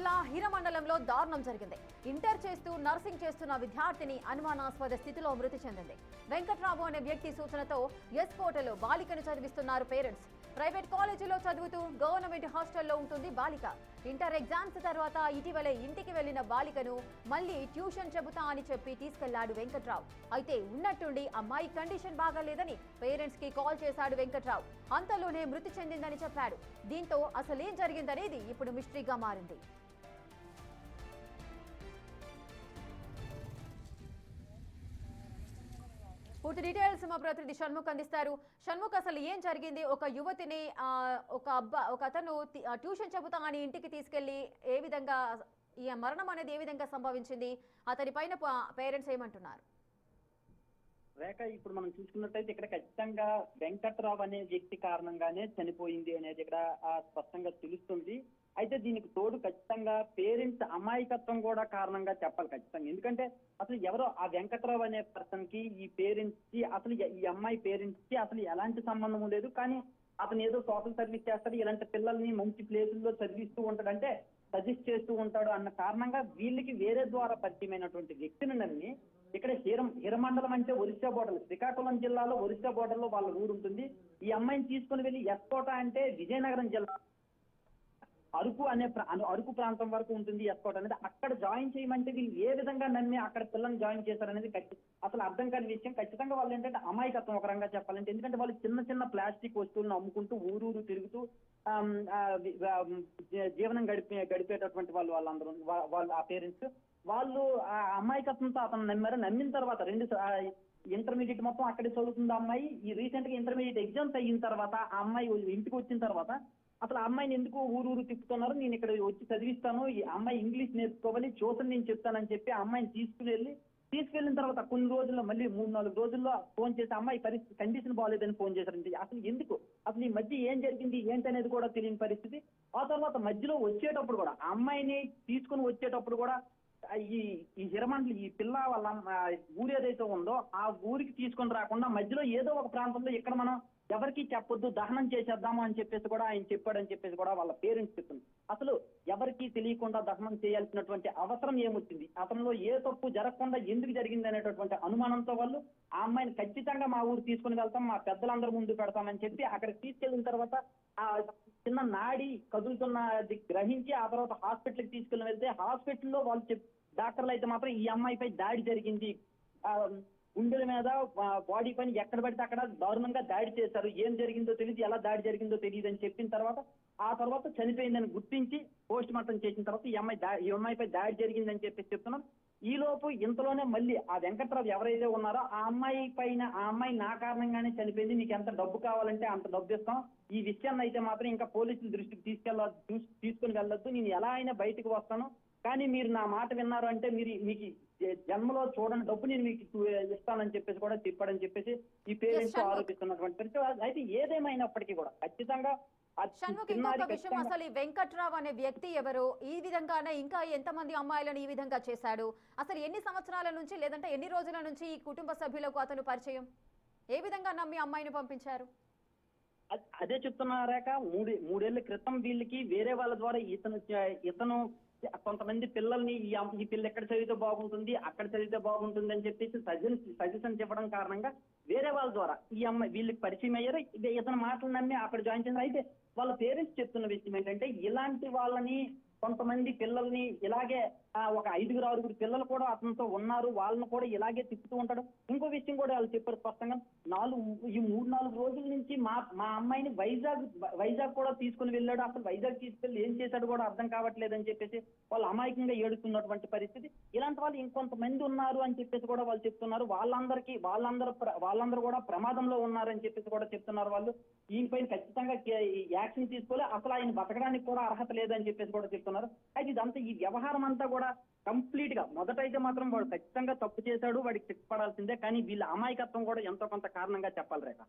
జిల్లా హీరమండలంలో దారుణం జరిగింది. ఇంటర్ చేస్తూ నర్సింగ్ చేస్తున్న విద్యార్థిని అనుమానాస్పద స్థితిలో మృతి చెందింది. వెంకట్రావు అనే వ్యక్తి సూచనతో ఎస్కోటలో బాలికను చదివిస్తున్నారు పేరెంట్స్. ప్రైవేట్ కాలేజీలో చదువుతూ గవర్నమెంట్ హాస్టల్లో ఉంటుంది బాలిక. ఇంటర్ ఎగ్జామ్స్ తర్వాత ఇటీవలే ఇంటికి వెళ్లిన బాలికను మళ్లీ ట్యూషన్ చెబుతా అని చెప్పి తీసుకెళ్లాడు వెంకట్రావు. అయితే ఉన్నట్టుండి అమ్మాయి కండిషన్ బాగాలేదని పేరెంట్స్ కి కాల్ చేశాడు వెంకట్రావు. అంతలోనే మృతి చెందిందని చెప్పాడు. దీంతో అసలేం జరిగిందనేది ఇప్పుడు మిస్టరీగా మారింది. పూర్తి డీటెయిల్స్ మా ప్రతినిధి షణ్ముఖ్ అందిస్తారు. షణ్ముఖ్, అసలు ఏం జరిగింది? ఒక యువతిని ఒక అతను ట్యూషన్ చెబుతా అని ఇంటికి తీసుకెళ్లి ఏ విధంగా ఈ మరణం అనేది ఏ విధంగా సంభవించింది? అతని పైన పేరెంట్స్ ఏమంటున్నారు? రేఖ, ఇప్పుడు మనం చూసుకున్నట్టయితే ఇక్కడ ఖచ్చితంగా వెంకట్రావు అనే వ్యక్తి కారణంగానే చనిపోయింది అనేది ఇక్కడ స్పష్టంగా తెలుస్తుంది. అయితే దీనికి తోడు ఖచ్చితంగా పేరెంట్స్ అమాయకత్వం కూడా కారణంగా చెప్పాలి ఖచ్చితంగా. ఎందుకంటే అసలు ఎవరో ఆ వెంకట్రావు అనే పర్సన్ కి ఈ పేరెంట్స్ కి అసలు ఈ అమ్మాయి పేరెంట్స్ కి అసలు ఎలాంటి సంబంధం లేదు. కానీ అతను ఏదో సోషల్ సర్వీస్ చేస్తాడు, ఇలాంటి పిల్లల్ని మంచి ప్లేసుల్లో చదివిస్తూ ఉంటాడు, అంటే సజెస్ట్ చేస్తూ ఉంటాడు అన్న కారణంగా వీళ్ళకి వేరే ద్వారా పరిచయమైనటువంటి వ్యక్తిని నమ్మి ఇక్కడ హీరమండలం అంటే ఒరిస్సా బోర్డర్, శ్రీకాకుళం జిల్లాలో ఒరిస్సా బోర్డర్ లో వాళ్ళ ఊరు ఉంటుంది. ఈ అమ్మాయిని తీసుకుని వెళ్ళి ఎస్కోట అంటే విజయనగరం జిల్లా అరకు ప్రాంతం వరకు ఉంటుంది ఎస్కోట్ అనేది. అక్కడ జాయిన్ చేయమంటే వీళ్ళు ఏ విధంగా నమ్మి అక్కడ పిల్లల్ని జాయిన్ చేశారనేది అసలు అర్థం కాని విషయం. ఖచ్చితంగా వాళ్ళు ఏంటంటే అమాయకత్వం ఒక రంగా చెప్పాలంటే. ఎందుకంటే వాళ్ళు చిన్న చిన్న ప్లాస్టిక్ వస్తువులను అమ్ముకుంటూ ఊరూరు తిరుగుతూ జీవనం గడిపేటటువంటి వాళ్ళందరూ వాళ్ళు ఆ పేరెంట్స్ వాళ్ళు ఆ అమాయకత్వంతో అతను నమ్మారు. నమ్మిన తర్వాత ఇంటర్మీడియట్ మొత్తం అక్కడే చదువుతుంది ఆ అమ్మాయి. ఈ రీసెంట్ గా ఇంటర్మీడియట్ ఎగ్జామ్స్ అయిన తర్వాత ఆ అమ్మాయి ఇంటికి వచ్చిన తర్వాత అసలు ఆ అమ్మాయిని ఎందుకు ఊరూరు తిప్పుతున్నారు, నేను ఇక్కడ వచ్చి చదివిస్తాను, ఈ అమ్మాయి ఇంగ్లీష్ నేర్చుకోవాలి, ట్యూషన్ నేను చెప్తానని చెప్పి ఆ అమ్మాయిని తీసుకెళ్లిన తర్వాత కొన్ని రోజుల్లో మళ్ళీ 3-4 రోజుల్లో ఫోన్ చేసి అమ్మాయి పరిస్థితి కండిషన్ బాగాలేదని ఫోన్ చేశారంటే అసలు ఎందుకు, అసలు ఈ మధ్య ఏం జరిగింది ఏంటనేది కూడా తెలియని పరిస్థితి. ఆ తర్వాత మధ్యలో వచ్చేటప్పుడు కూడా ఆ అమ్మాయిని తీసుకుని వచ్చేటప్పుడు కూడా ఈ హిరమండలి ఈ పిల్ల వాళ్ళ ఊరు ఏదైతే ఉందో ఆ ఊరికి తీసుకొని రాకుండా మధ్యలో ఏదో ఒక ప్రాంతంలో ఇక్కడ మనం ఎవరికి చెప్పొద్దు, దహనం చేసేద్దాము అని చెప్పేసి కూడా ఆయన చెప్పాడని చెప్పేసి కూడా వాళ్ళ పేరెంట్స్ చెప్తుంది. అసలు ఎవరికి తెలియకుండా దహనం చేయాల్సినటువంటి అవసరం ఏమొచ్చింది, అతనిలో ఏ తప్పు జరగకుండా ఎందుకు జరిగింది అనేటటువంటి అనుమానంతో వాళ్ళు ఆ అమ్మాయిని ఖచ్చితంగా మా ఊరు తీసుకుని వెళ్తాం, మా పెద్దలందరూ ముందు పెడతామని చెప్పి అక్కడికి తీసుకెళ్లిన తర్వాత ఆ చిన్న నాడి కదులుతున్నది గ్రహించి ఆ తర్వాత హాస్పిటల్కి తీసుకెళ్ళి వెళ్తే హాస్పిటల్లో వాళ్ళు డాక్టర్లు అయితే మాత్రం ఈ అమ్మాయిపై దాడి జరిగింది, గుండెల మీద బాడీ పైన ఎక్కడ పడితే అక్కడ దారుణంగా దాడి చేశారు, ఏం జరిగిందో తెలియదు, ఎలా దాడి జరిగిందో తెలియదు అని చెప్పిన తర్వాత ఆ తర్వాత చనిపోయిందని గుర్తించి పోస్ట్ మార్టం చేసిన తర్వాత ఈ అమ్మాయిపై దాడి జరిగిందని చెప్పేసి చెప్తున్నాం. ఈ లోపు ఇంతలోనే మళ్ళీ ఆ వెంకట్రావు ఎవరైతే ఉన్నారో ఆ అమ్మాయి నా కారణంగానే చనిపోయింది, మీకు ఎంత డబ్బు కావాలంటే అంత డబ్బు ఇస్తాం, ఈ విషయాన్ని అయితే మాత్రం ఇంకా పోలీసుల దృష్టికి తీసుకుని వెళ్ళొద్దు, నేను ఎలా అయినా బయటకు వస్తాను, కానీ మీరు నా మాట విన్నారు అంటే మీకు జన్మలో చూడని డబ్బు నేను మీకు ఇస్తానని చెప్పేసి కూడా చెప్పాడని చెప్పేసి ఈ పేరెంట్స్ ఆరోపిస్తున్నటువంటి పరిస్థితి. అయితే ఏదేమైనప్పటికీ కూడా ఖచ్చితంగా షణ్ముఖ్, ఇంకొక విషయం, అసలు ఈ వెంకట్రావు అనే వ్యక్తి ఎవరు, ఈ విధంగానే ఇంకా ఎంతమంది అమ్మాయిలను ఈ విధంగా చేశాడు, అసలు ఎన్ని సంవత్సరాల నుంచి లేదంటే ఎన్ని రోజుల నుంచి ఈ కుటుంబ సభ్యులకు అతను పరిచయం, ఏ విధంగా నమ్మి అమ్మాయిని పంపించారు? అదే చెప్తున్నారాక, మూడేళ్ల క్రితం వీళ్ళకి వేరే వాళ్ళ ద్వారా ఇతను కొంతమంది పిల్లల్ని ఈ పిల్ల ఎక్కడ చదివితే బాగుంటుంది, అక్కడ చదివితే బాగుంటుంది అని చెప్పేసి సజెషన్ చెప్పడం కారణంగా వేరే వాళ్ళ ద్వారా ఈ అమ్మాయి వీళ్ళకి పరిచయం అయ్యారు. ఇతని మాటలు నమ్మి అక్కడ జాయిన్ చేశారు. అయితే వాళ్ళ పేరెంట్స్ చెప్తున్న విషయం ఏంటంటే ఇలాంటి వాళ్ళని కొంతమంది పిల్లల్ని ఇలాగే ఒక 5-6 పిల్లలు కూడా అతనితో ఉన్నారు, వాళ్ళని కూడా ఇలాగే తిప్పుతూ ఉంటాడు. ఇంకో విషయం కూడా వాళ్ళు చెప్పారు స్పష్టంగా, 3-4 రోజుల నుంచి మా అమ్మాయిని వైజాగ్ కూడా తీసుకుని వెళ్ళాడు, అసలు వైజాగ్ తీసుకెళ్ళి ఏం చేశాడు కూడా అర్థం కావట్లేదు అని చెప్పేసి వాళ్ళు అమాయకంగా ఏడుస్తున్నటువంటి పరిస్థితి. ఇలాంటి వాళ్ళు ఇంకొంతమంది ఉన్నారు అని చెప్పేసి కూడా వాళ్ళు చెప్తున్నారు. వాళ్ళందరూ కూడా ప్రమాదంలో ఉన్నారని చెప్పేసి కూడా చెప్తున్నారు వాళ్ళు. దీనిపైన ఖచ్చితంగా యాక్షన్ తీసుకోవాలి, అసలు ఆయన బతకడానికి కూడా అర్హత లేదని చెప్పేసి కూడా చెప్తున్నారు. అయితే ఇదంతా ఈ వ్యవహారం అంతా కూడా కంప్లీట్ గా మొదటైతే మాత్రం వాడు ఖచ్చితంగా తప్పు చేశాడు, వాడికి శిక్ష పడాల్సిందే, కానీ వీళ్ళ అమాయకత్వం కూడా ఎంతో కొంత కారణంగా చెప్పాలి రేఖ.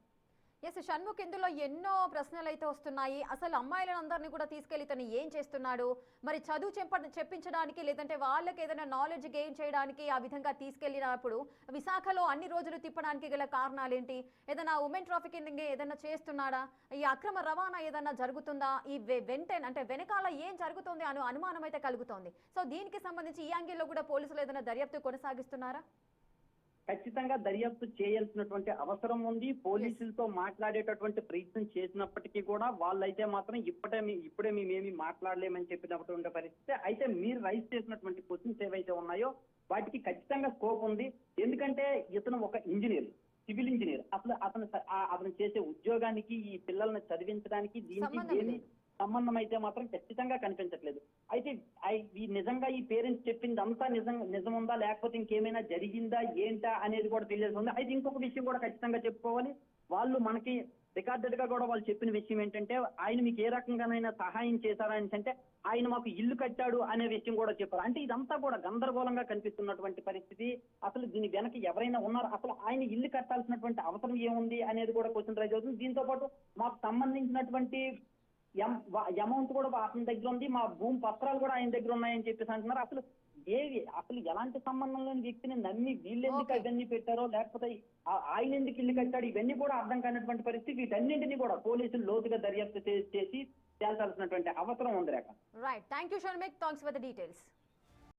ఎస్ షణ్ముఖ్, ఇందులో ఎన్నో ప్రశ్నలు అయితే వస్తున్నాయి. అసలు అమ్మాయిలందరినీ కూడా తీసుకెళ్లి తను ఏం చేస్తున్నాడు, మరి చదువు చెప్పించడానికి లేదంటే వాళ్ళకి ఏదైనా నాలెడ్జ్ గెయిన్ చేయడానికి ఆ విధంగా తీసుకెళ్లినప్పుడు విశాఖలో అన్ని రోజులు తిప్పడానికి గల కారణాలేంటి? ఏదైనా ఉమెన్ ట్రాఫికింగ్ ఏదైనా చేస్తున్నాడా? ఈ అక్రమ రవాణా ఏదైనా జరుగుతుందా? ఈ అంటే వెనకాల ఏం జరుగుతుంది అనే అనుమానం అయితే కలుగుతోంది. సో దీనికి సంబంధించి ఈ యాంగిల్లో కూడా పోలీసులు ఏదైనా దర్యాప్తు కొనసాగిస్తున్నారా? ఖచ్చితంగా దర్యాప్తు చేయాల్సినటువంటి అవసరం ఉంది. పోలీసులతో మాట్లాడేటటువంటి ప్రయత్నం చేసినప్పటికీ కూడా వాళ్ళైతే మాత్రం ఇప్పుడే మేమేమి మాట్లాడలేమని చెప్పినటువంటి పరిస్థితి. అయితే మీరు రైజ్ చేసినటువంటి క్వశ్చన్స్ ఏవైతే ఉన్నాయో వాటికి ఖచ్చితంగా స్కోప్ ఉంది. ఎందుకంటే ఇతను ఒక ఇంజనీర్, సివిల్ ఇంజనీర్. అసలు అతను చేసే ఉద్యోగానికి ఈ పిల్లల్ని చదివించడానికి దీనికి ఏమి సంబంధం అయితే మాత్రం ఖచ్చితంగా కనిపించట్లేదు. అయితే నిజంగా ఈ పేరెంట్స్ చెప్పింది అంతా నిజం ఉందా, లేకపోతే ఇంకేమైనా జరిగిందా ఏంటా అనేది కూడా తెలియాల్సి ఉంది. అయితే ఇంకొక విషయం కూడా ఖచ్చితంగా చెప్పుకోవాలి. వాళ్ళు మనకి రికార్డెడ్ గా కూడా వాళ్ళు చెప్పిన విషయం ఏంటంటే ఆయన మీకు ఏ రకంగానైనా సహాయం చేశారా అని అంటే ఆయన మాకు ఇల్లు కట్టాడు అనే విషయం కూడా చెప్పారు. అంటే ఇదంతా కూడా గందరగోళంగా కనిపిస్తున్నటువంటి పరిస్థితి. అసలు దీని వెనక ఎవరైనా ఉన్నారు, అసలు ఆయన ఇల్లు కట్టాల్సినటువంటి అవసరం ఏముంది అనేది కూడా క్వశ్చన్ రైజ్ అవుతుంది. దీంతో పాటు మాకు సంబంధించినటువంటి అమౌంట్ కూడా అతని దగ్గర ఉంది, మా భూమి పత్రాలు కూడా ఆయన దగ్గర ఉన్నాయని చెప్పేసి అంటున్నారు. అసలు ఎలాంటి సంబంధం లేని వ్యక్తిని నమ్మి వీళ్ళెందుకు అవన్నీ పెట్టారో, లేకపోతే ఆయన ఎందుకు ఇల్లు కట్టాడు, ఇవన్నీ కూడా అర్థం కానటువంటి పరిస్థితి. వీటన్నింటినీ కూడా పోలీసులు లోతుగా దర్యాప్తు చేసి తేల్చాల్సినటువంటి అవసరం ఉంది Rekha. Right, thank you Shanmukh, thanks for the details.